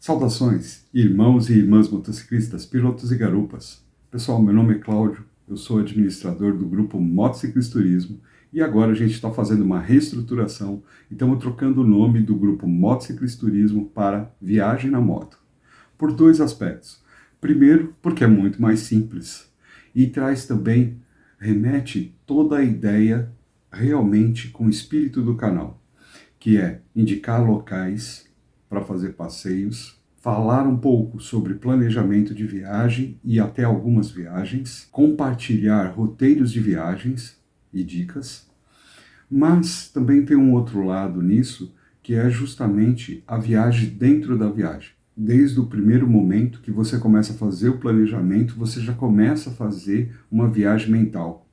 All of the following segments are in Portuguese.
Saudações, irmãos e irmãs motociclistas, pilotos e garupas. Pessoal, meu nome é Cláudio, eu sou administrador do grupo Motociclisturismo e agora a gente está fazendo uma reestruturação e estamos trocando o nome do grupo Motociclisturismo para Viagem na Moto. Por dois aspectos. Primeiro, porque é muito mais simples e traz também, remete toda a ideia realmente com o espírito do canal, que é indicar locais para fazer passeios, falar um pouco sobre planejamento de viagem e até algumas viagens, compartilhar roteiros de viagens e dicas, mas também tem um outro lado nisso, que é justamente a viagem dentro da viagem. Desde o primeiro momento que você começa a fazer o planejamento, você já começa a fazer uma viagem mental.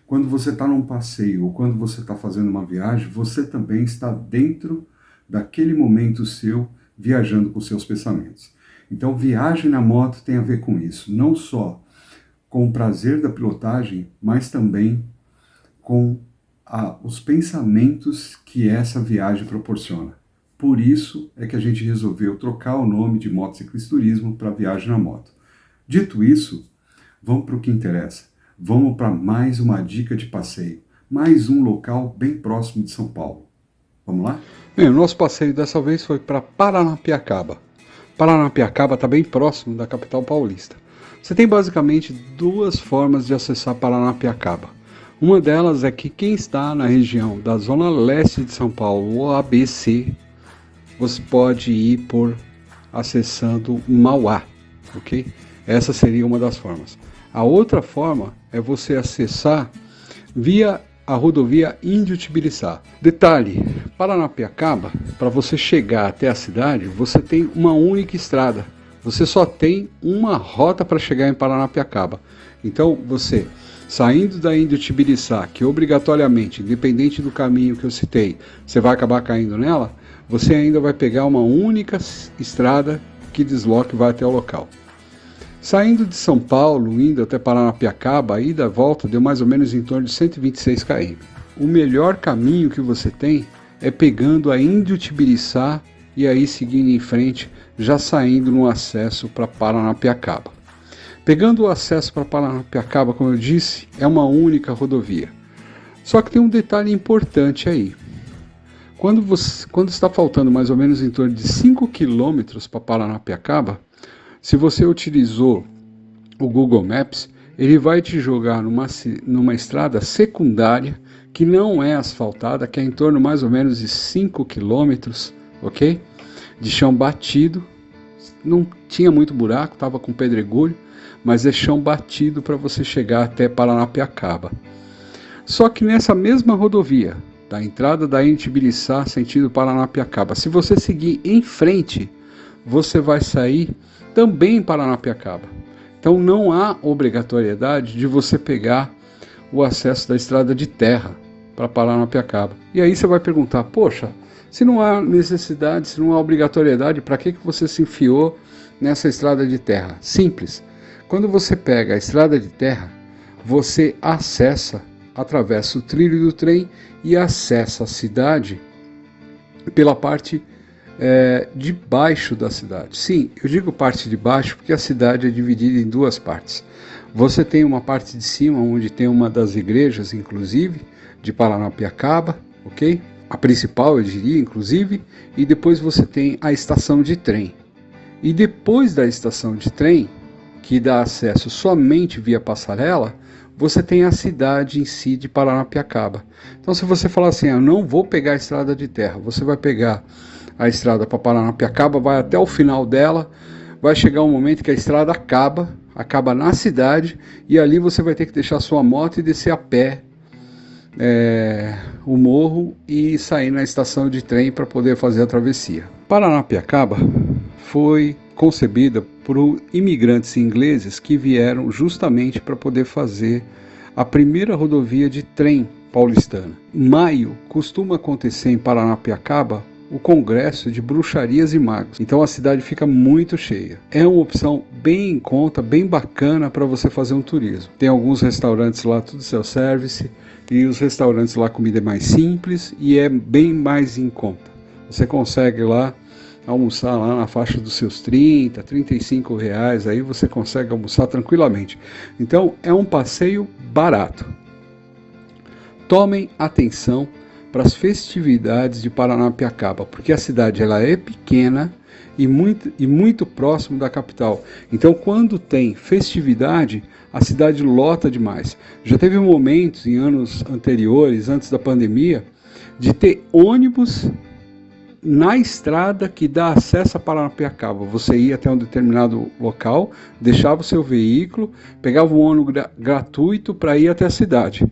Quando você está num passeio ou quando você está fazendo uma viagem, você também está dentro daquele momento seu, viajando com seus pensamentos. Então, viagem na moto tem a ver com isso, não só com o prazer da pilotagem, mas também com os pensamentos que essa viagem proporciona. Por isso é que a gente resolveu trocar o nome de Motociclisturismo para Viagem na Moto. Dito isso, vamos para o que interessa. Vamos para mais uma dica de passeio, mais um local bem próximo de São Paulo. Vamos lá? Bem, o nosso passeio dessa vez foi para Paranapiacaba. Paranapiacaba está bem próximo da capital paulista. Você tem basicamente duas formas de acessar Paranapiacaba. Uma delas é que quem está na região da zona leste de São Paulo, ou ABC, você pode ir por acessando Mauá, ok? Essa seria uma das formas. A outra forma é você acessar via a rodovia Índio-Tibiriçá. Detalhe, Paranapiacaba, para você chegar até a cidade, você tem uma única estrada. Você só tem uma rota para chegar em Paranapiacaba. Então, você, saindo da Índio-Tibiriçá, que obrigatoriamente, independente do caminho que eu citei, você vai acabar caindo nela, você ainda vai pegar uma única estrada que desloca e vai até o local. Saindo de São Paulo, indo até Paranapiacaba, a ida e a volta deu mais ou menos em torno de 126 km. O melhor caminho que você tem é pegando a Índio-Tibiriçá e aí seguindo em frente, já saindo no acesso para Paranapiacaba. Pegando o acesso para Paranapiacaba, como eu disse, é uma única rodovia. Só que tem um detalhe importante aí. Quando está faltando mais ou menos em torno de 5 km para Paranapiacaba, se você utilizou o Google Maps, ele vai te jogar numa estrada secundária que não é asfaltada, que é em torno mais ou menos de 5 km, ok? De chão batido, não tinha muito buraco, estava com pedregulho, mas é chão batido para você chegar até Paranapiacaba. Só que nessa mesma rodovia, da entrada da Índio-Tibiriçá, sentido Paranapiacaba, se você seguir em frente, você vai sair também em Paranapiacaba. Então não há obrigatoriedade de você pegar o acesso da estrada de terra para Paranapiacaba. E aí você vai perguntar, poxa, se não há necessidade, se não há obrigatoriedade, para que você se enfiou nessa estrada de terra? Simples. Quando você pega a estrada de terra, você atravessa o trilho do trem e acessa a cidade pela parte de baixo da cidade. Sim, eu digo parte de baixo porque a cidade é dividida em duas partes. Você tem uma parte de cima, onde tem uma das igrejas, inclusive, de Paranapiacaba, ok? A principal, eu diria, inclusive, e depois você tem a estação de trem. E depois da estação de trem, que dá acesso somente via passarela, você tem a cidade em si de Paranapiacaba. Então, se você falar assim, eu não vou pegar a estrada de terra, você vai pegar a estrada para Paranapiacaba, vai até o final dela, vai chegar um momento que a estrada acaba na cidade, e ali você vai ter que deixar sua moto e descer a pé o morro e sair na estação de trem para poder fazer a travessia. Paranapiacaba foi concebida por imigrantes ingleses que vieram justamente para poder fazer a primeira rodovia de trem paulistana. Em maio costuma acontecer em Paranapiacaba o congresso de bruxarias e magos. Então a cidade fica muito cheia. É uma opção bem em conta, bem bacana para você fazer um turismo. Tem alguns restaurantes lá, tudo self-service, e os restaurantes lá a comida é mais simples e é bem mais em conta. Você consegue lá almoçar lá na faixa dos seus 30, 35 reais, aí você consegue almoçar tranquilamente. Então é um passeio barato. Tomem atenção para as festividades de Paranapiacaba, porque a cidade ela é pequena e muito próximo da capital. Então quando tem festividade, a cidade lota demais. Já teve momentos em anos anteriores, antes da pandemia, de ter ônibus na estrada que dá acesso a Paranapiacaba. Você ia até um determinado local, deixava o seu veículo, pegava um ônibus gratuito para ir até a cidade.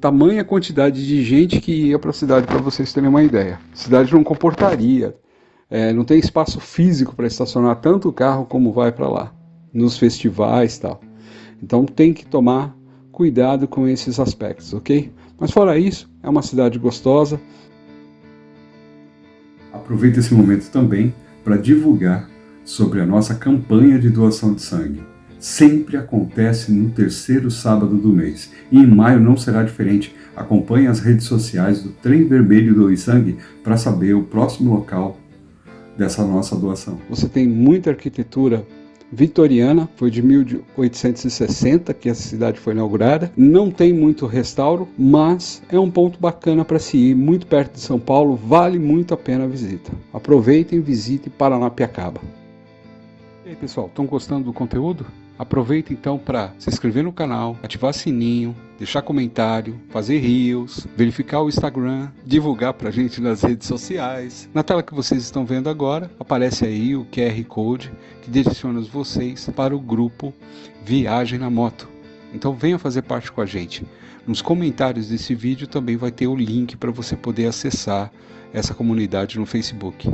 Tamanha quantidade de gente que ia para a cidade, para vocês terem uma ideia. A cidade não comportaria, não tem espaço físico para estacionar tanto carro como vai para lá, nos festivais e tal. Então tem que tomar cuidado com esses aspectos, ok? Mas fora isso, é uma cidade gostosa. Aproveita esse momento também para divulgar sobre a nossa campanha de doação de sangue. Sempre acontece no terceiro sábado do mês e em maio não será diferente. Acompanhe as redes sociais do Trem Vermelho Doe Sangue para saber o próximo local dessa nossa doação. Você tem muita arquitetura vitoriana, foi de 1860 que essa cidade foi inaugurada. Não tem muito restauro, mas é um ponto bacana para se ir, muito perto de São Paulo, vale muito a pena a visita. Aproveitem e visitem Paranapiacaba. E aí pessoal, estão gostando do conteúdo? Aproveita então para se inscrever no canal, ativar sininho, deixar comentário, fazer reels, verificar o Instagram, divulgar pra gente nas redes sociais. Na tela que vocês estão vendo agora, aparece aí o QR Code que direciona vocês para o grupo Viagem na Moto. Então venha fazer parte com a gente. Nos comentários desse vídeo também vai ter o link para você poder acessar essa comunidade no Facebook.